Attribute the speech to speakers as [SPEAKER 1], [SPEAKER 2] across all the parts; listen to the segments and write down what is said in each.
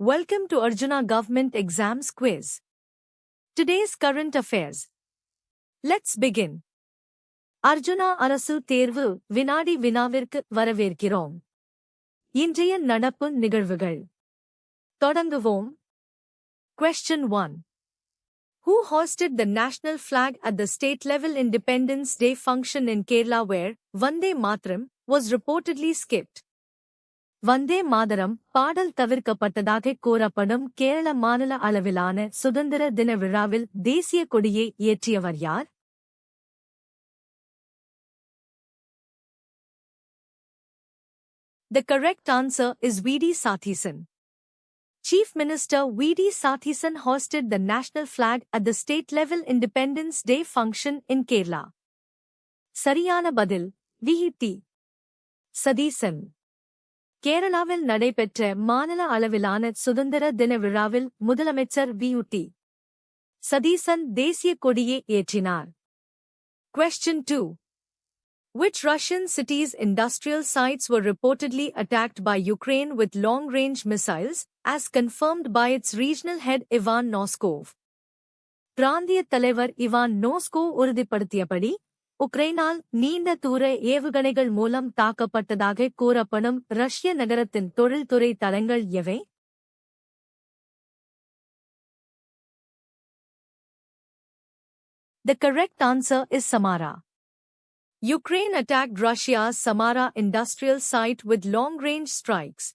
[SPEAKER 1] Welcome to Arjuna Government Exams Quiz. Today's current affairs. Let's begin. Arjuna அரசு தேர்வு வினாடி வினாவிற்கு வரவேற்கிறோம். இன்றைய நடப்பு நிகழ்வுகள். தொடங்குவோம். Question 1. Who hoisted the national flag at the state-level Independence Day function in Kerala where Vande Mataram was reportedly skipped? Vande Mataram பாடல் தவிர்க்கப்பட்டதாக கூறப்படும் கேரள மாநில அளவிலான சுதந்திர தின விழாவில் தேசிய கொடியை ஏற்றியவர் யார்? The correct answer is V.D. Sathisen. Chief Minister V.D. Sathisen hoisted the national flag at the state-level Independence Day function in Kerala. சரியான பதில் V.D. Sathisen. கேரளாவில் நடைபெற்ற மாநில அளவிலான சுதந்திர தின விழாவில் முதலமைச்சர் V.D. சதீசன் தேசிய கொடியை ஏற்றினார். Question 2. Which Russian cities' industrial sites were reportedly attacked by Ukraine with long-range missiles, as confirmed by its regional head Ivan Noskov? பிராந்திய தலைவர் இவான் நோஸ்கோ உறுதிப்படுத்தியபடி உக்ரைனால் நீண்ட தூர ஏவுகணைகள் மூலம் தாக்கப்பட்டதாக கூறப்படும் ரஷ்ய நகரத்தின் தொழில்துறை தளங்கள் எவை? The correct answer is Samara. Ukraine attacked Russia's Samara industrial site with long-range strikes.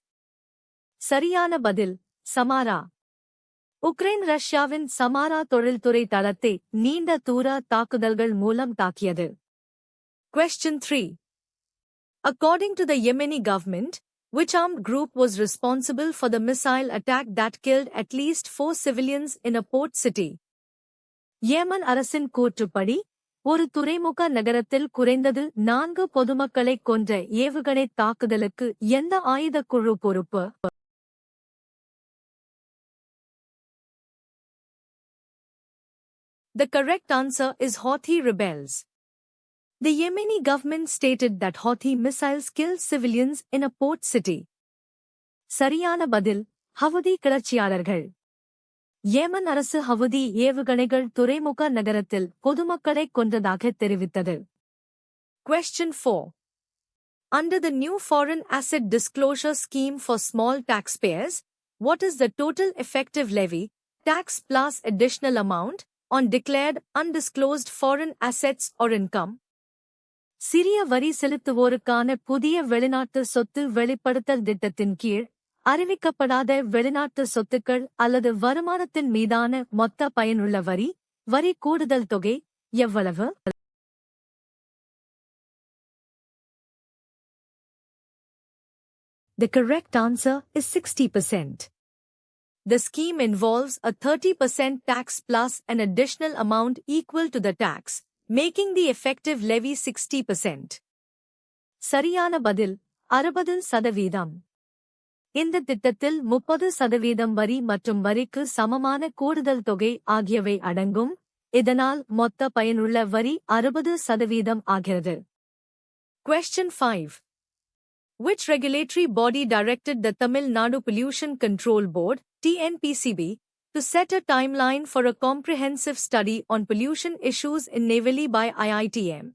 [SPEAKER 1] சரியான பதில் சமாரா. உக்ரைன் ரஷ்யாவின் சமாரா தொழில்துறை தளத்தை நீண்ட தூர தாக்குதல்கள் மூலம் தாக்கியது. Question 3. According to the Yemeni government, which armed group was responsible for the missile attack that killed at least 4 civilians in a port city? Yemen அரசின் கூற்றுப்படி ஒரு துறைமுக நகரத்தில் குறைந்தது 4 பொதுமக்களைக் கொன்ற ஏவுகணை தாக்குதலுக்கு எந்த ஆயுதக் குழு பொறுப்பு? The correct answer is Houthi rebels. The Yemeni government stated that Houthi missiles killed civilians in a port city. சரியான பதில் ஹவுதி கிளர்ச்சியாளர்கள். ஏமன் அரசு ஹவுதி ஏவுகணைகள் துறைமுக நகரத்தில் பொதுமக்களைக் கொன்றதாக தெரிவித்தது. Question 4. Under the new Foreign Asset Disclosure Scheme for Small Taxpayers, what is the total effective levy, tax plus additional amount, on declared undisclosed foreign assets or income? சிறிய வரி செலுத்துவோருக்கான புதிய வெளிநாட்டு சொத்து வெளிப்படுத்தல் திட்டத்தின் கீழ் அறிவிக்கப்படாத வெளிநாட்டு சொத்துக்கள் அல்லது வருமானத்தின் மீதான மொத்த பயனுள்ள வரி கூடுதல் தொகை எவ்வளவு? The correct answer is 60%. The scheme involves a 30% tax plus an additional amount equal to the tax, making the effective levy 60%. சரியான பதில் 60%. இந்த திட்டத்தில் 30% வரி மற்றும் வரிக்கு சமமான கூடுதல் தொகை ஆகியவை அடங்கும், இதனால் மொத்த பயனுள்ள வரி 60% ஆகிறது. Question 5. Which regulatory body directed the Tamil Nadu Pollution Control Board, TNPCB, to set a timeline for a comprehensive study on pollution issues in Neyveli by IITM?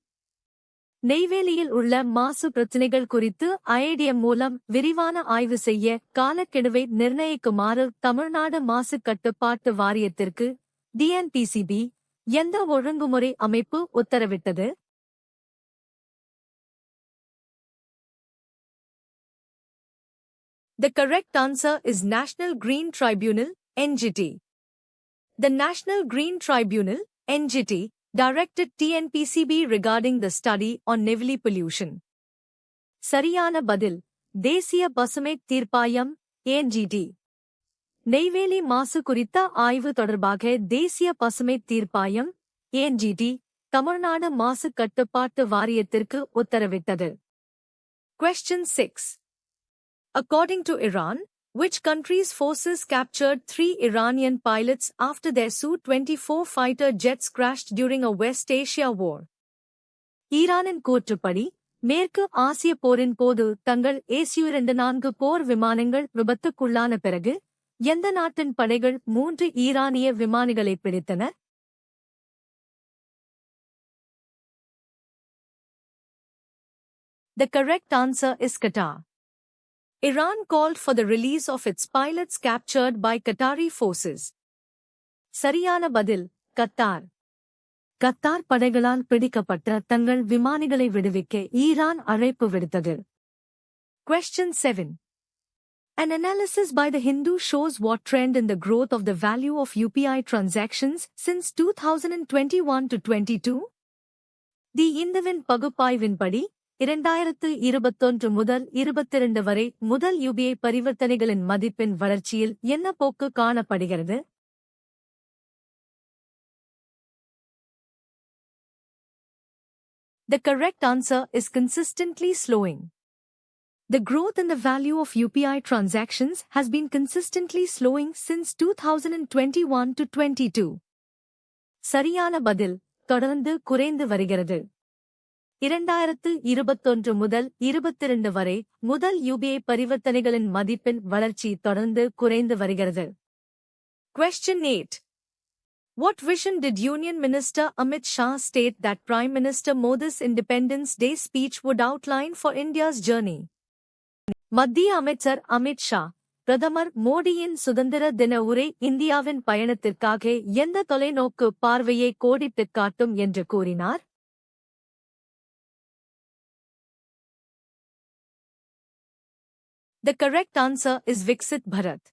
[SPEAKER 1] நெய்வேலியில் உள்ள மாசு பிரச்சினைகள் குறித்து IITM மூலம் விரிவான ஆய்வு செய்ய காலக்கெடுவை நிர்ணயிக்குமாறு தமிழ்நாடு மாசு கட்டுப்பாட்டு வாரியத்திற்கு TNPCB எந்த ஒழுங்குமுறை அமைப்பு உத்தரவிட்டது? The correct answer is National Green Tribunal, NGT. The National Green Tribunal, NGT, directed TNPCB regarding the study on Neyveli pollution. சரியான பதில் தேசிய பசுமை தீர்ப்பாயம், NGT. நெய்வேலி மாசு குறித்த ஆய்வு தொடர்பாக தேசிய பசுமை தீர்ப்பாயம், NGT, தமிழ்நாடு மாசு கட்டுப்பாட்டு வாரியத்திற்கு உத்தரவிட்டது. Question 6. According to Iran, which country's forces captured 3 Iranian pilots after their Su-24 fighter jets crashed during a West Asia war? ஈரானின் கூற்றுப்படி மேற்கு ஆசிய போரின் போது தங்கள் Su-24 போர் விமானங்கள் விபத்துக்குள்ளான பிறகு எந்த நாட்டின் படைகள் 3 ஈரானிய விமானிகளை பிடித்தன? The correct answer is Qatar. Iran called for the release of its pilots captured by Qatari forces. சரியான பதில் கத்தார். கத்தார் படைகளால் பிடிக்கப்பட்ட தங்கள் விமானிகளை விடுவிக்க ஈரான் அழைப்பு விடுத்தது. Question 7. An analysis by the Hindu shows what trend in the growth of the value of UPI transactions since 2021 to 22? தி இந்துவின் பகுப்பாய்வின்படி 2021 முதல் 22 வரை முதல் UPI பரிவர்த்தனைகளின் மதிப்பின் வளர்ச்சியில் என்ன போக்கு காணப்படுகிறது? The correct answer is consistently slowing. The growth in the value of UPI transactions has been consistently slowing since 2021 to 22. சரியான பதில் தொடர்ந்து குறைந்து வருகிறது. 2021 முதல் 22 வரை முதல் UPI பரிவர்த்தனைகளின் மதிப்பின் வளர்ச்சி தொடர்ந்து குறைந்து வருகிறது. Question 8. What vision did Union Minister Amit Shah state that Prime Minister Modi's Independence Day speech would outline for India's journey? மத்திய அமைச்சர் அமித் ஷா பிரதமர் மோடியின் சுதந்திர தின உரை இந்தியாவின் பயணத்திற்காக எந்த தொலைநோக்கு பார்வையை கோடிட்டுக் காட்டும் என்று கூறினார்? The correct answer is Viksit Bharat.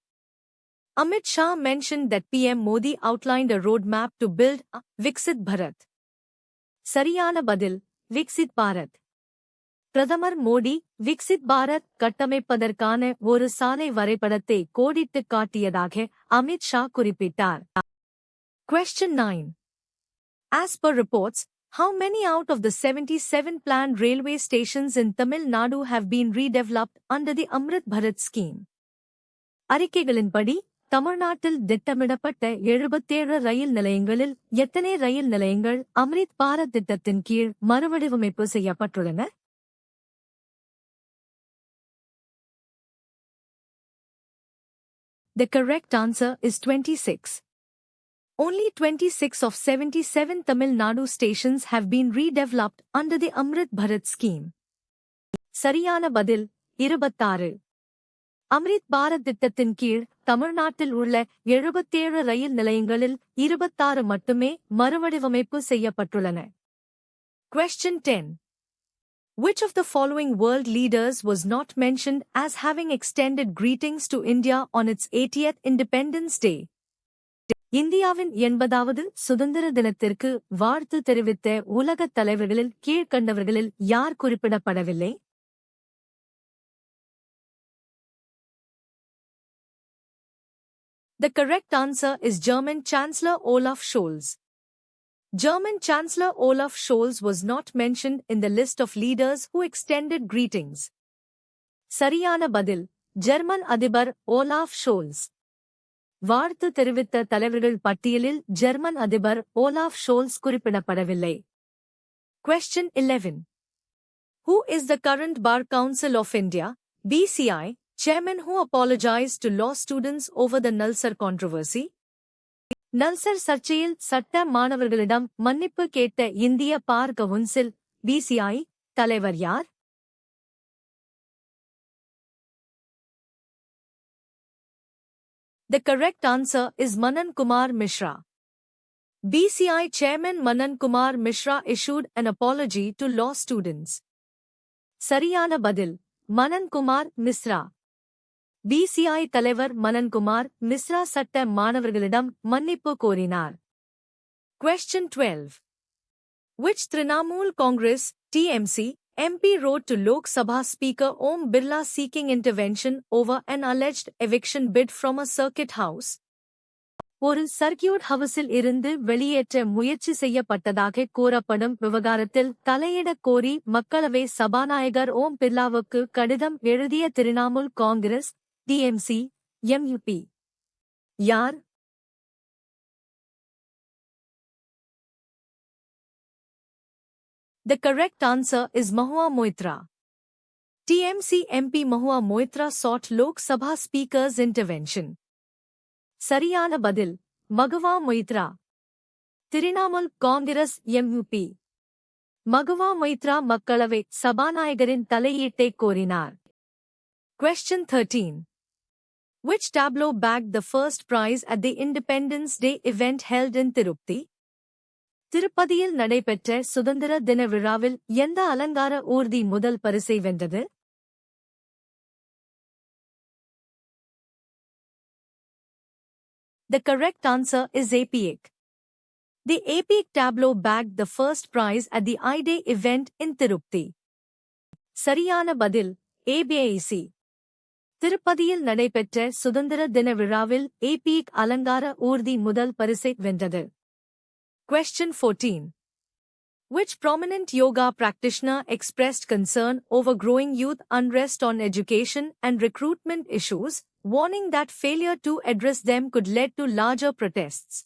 [SPEAKER 1] Amit Shah mentioned that PM Modi outlined a roadmap to build a Viksit Bharat. சரியான பதில் விக்சித் பாரத். பிரதமர் மோடி விக்சித் பாரத் கட்டமைப்பதற்கான ஒரு சாலை வரைபடத்தை கோடிட்டுக் காட்டியதாக அமித் ஷா குறிப்பிட்டார். Question 9. As per reports, how many out of the 77 planned railway stations in Tamil Nadu have been redeveloped under the Amrit Bharat scheme? அறிக்கைகளின்படி தமிழ்நாட்டில் திட்டமிடப்பட்ட 77 ரயில் நிலையங்களில் எத்தனை ரயில் நிலையங்கள் அம்ரித் பாரத் திட்டத்தின் கீழ் மறுவடிவமைப்பு செய்யப்பட்டுள்ளன? The correct answer is 26. Only 26 of 77 Tamil Nadu stations have been redeveloped under the Amrit Bharat scheme. சரியான பதில் 26. அம்ரித் பாரத் திட்டத்தின் கீழ் தமிழ்நாட்டில் உள்ள 77 ரயில் நிலையங்களில் 26 மட்டுமே மறுவடிவமைப்பு செய்யப்பட்டுள்ளன. Question 10. Which of the following world leaders was not mentioned as having extended greetings to India on its 80th Independence Day? இந்தியாவின் 80வது சுதந்திர தினத்திற்கு வாழ்த்து தெரிவித்த உலகத் தலைவர்களில் கீழ்க்கண்டவர்களில் யார் குறிப்பிடப்படவில்லை? The correct answer is German Chancellor Olaf Scholz. German Chancellor Olaf Scholz was not mentioned in the list of leaders who extended greetings. சரியான பதில் ஜெர்மன் அதிபர் ஓலாஃப் ஷோல்ஸ். வாழ்த்து தெரிவித்த தலைவர்கள் பட்டியலில் ஜெர்மன் அதிபர் ஓலாஃப் ஷோல்ஸ் குறிப்பிடப்படவில்லை. Question 11. Who is the current Bar Council of India, BCI, chairman who apologized to law students over the Nalsar controversy? நல்சர் சர்ச்சையில் சட்ட மாணவர்களிடம் மன்னிப்பு கேட்ட இந்திய பார் கவுன்சில் BCI தலைவர் யார்? The correct answer is Manan Kumar Mishra. BCI chairman Manan Kumar Mishra issued an apology to law students. சரியான பதில் மனன் குமார் மிஸ்ரா. BCI தலைவர் மனன் குமார் மிஸ்ரா சட்ட மாணவர்களிடம் மன்னிப்பு கோரினார். Question 12. Which Trinamool Congress, TMC, MP wrote to Lok Sabha Speaker Om Birla seeking intervention over an alleged eviction bid from a circuit house? ஒரு circuit ஹவுஸில் இருந்து வெளியேற்ற முயற்சி செய்யப்பட்டதாக கூறப்படும் விவகாரத்தில் தலையிடக் கோரி மக்களவை சபாநாயகர் ஓம் பிர்லாவுக்கு கடிதம் எழுதிய திரிணாமுல் காங்கிரஸ், TMC, MUP யார்? The correct answer is Mahua Moitra. TMC MP Mahua Moitra sought Lok Sabha Speaker's intervention. சரியான பதில் மகுவா மொய்த்ரா. திரிணாமுல் காங்கிரஸ் எம்யூபி. மகுவா மொய்த்ரா மக்களவை சபாநாயகரின் தலையீட்டை கோரினார். Question 13. Which tableau bagged the first prize at the Independence Day event held in Tirupati? திருப்பதியில் நடைபெற்ற சுதந்திர தின விழாவில் எந்த அலங்கார ஊர்தி முதல் பரிசை வென்றது? The correct answer is APIC. The APIC tableau bagged the first prize at the I-Day event in Tirupati. சரியான பதில் ABIC. திருப்பதியில் நடைபெற்ற சுதந்திர தின விழாவில் APIC அலங்கார ஊர்தி முதல் பரிசை வென்றது. Question 14. Which prominent yoga practitioner expressed concern over growing youth unrest on education and recruitment issues, warning that failure to address them could lead to larger protests?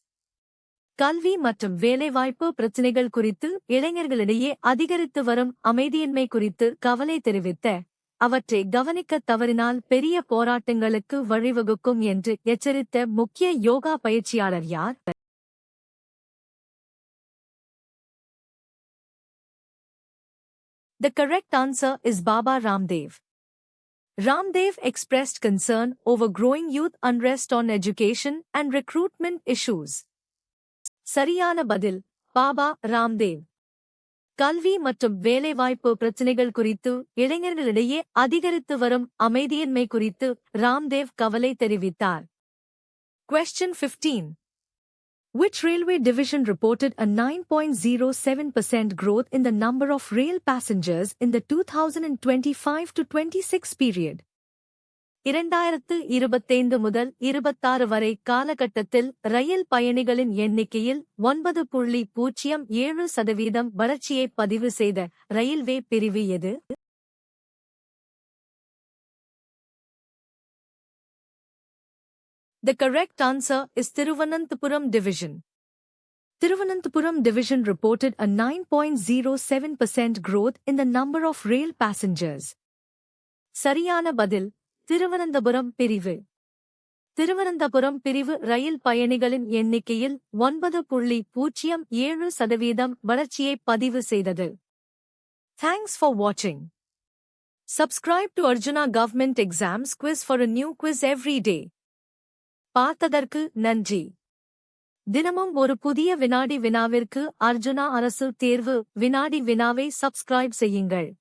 [SPEAKER 1] கல்வி மற்றும் வேலைவாய்ப்பு பிரச்சினைகள் குறித்து இளைஞர்களிடையே அதிகரித்து வரும் அமைதியின்மை குறித்து கவலை தெரிவித்த, அவற்றை கவனிக்கத் தவறினால் பெரிய போராட்டங்களுக்கு வழிவகுக்கும் என்று எச்சரித்த முக்கிய யோகா பயிற்சியாளர் யார்? The correct answer is Baba Ramdev. Ramdev expressed concern over growing youth unrest on education and recruitment issues. சரியான பதில் பாபா ராம்தேவ். கல்வி மற்றும் வேலைவாய்ப்பு பிரச்சினைகள் குறித்து இளைஞர்களிடையே அதிகரித்து வரும் அமைதியின்மை குறித்து ராம்தேவ் கவலை தெரிவித்தார். Question 15. Which railway division reported a 9.07% growth in the number of rail passengers in the 2025-26 period? 2025 முதல் 26 வரை காலகட்டத்தில் ரயில் பயணிகளின் எண்ணிக்கையில் 9.07% வளர்ச்சியை பதிவு செய்த ரயில்வே பிரிவு எது? The correct answer is Thiruvananthapuram Division. Thiruvananthapuram Division reported a 9.07% growth in the number of rail passengers. சரியான பதில் திருவனந்தபுரம் பிரிவு. திருவனந்தபுரம் பிரிவு ரயில் பயணிகளின் எண்ணிக்கையில் 9.07% வளர்ச்சியை பதிவு செய்தது. Thanks for watching. Subscribe to Arjuna Government Exams Quiz for a new quiz every day. பார்த்ததற்கு நன்றி. தினமும் ஒரு புதிய வினாடி வினாவிற்கு அர்ஜுனா அரசு தேர்வு வினாடி வினாவை சப்ஸ்கிரைப் செய்யுங்கள்.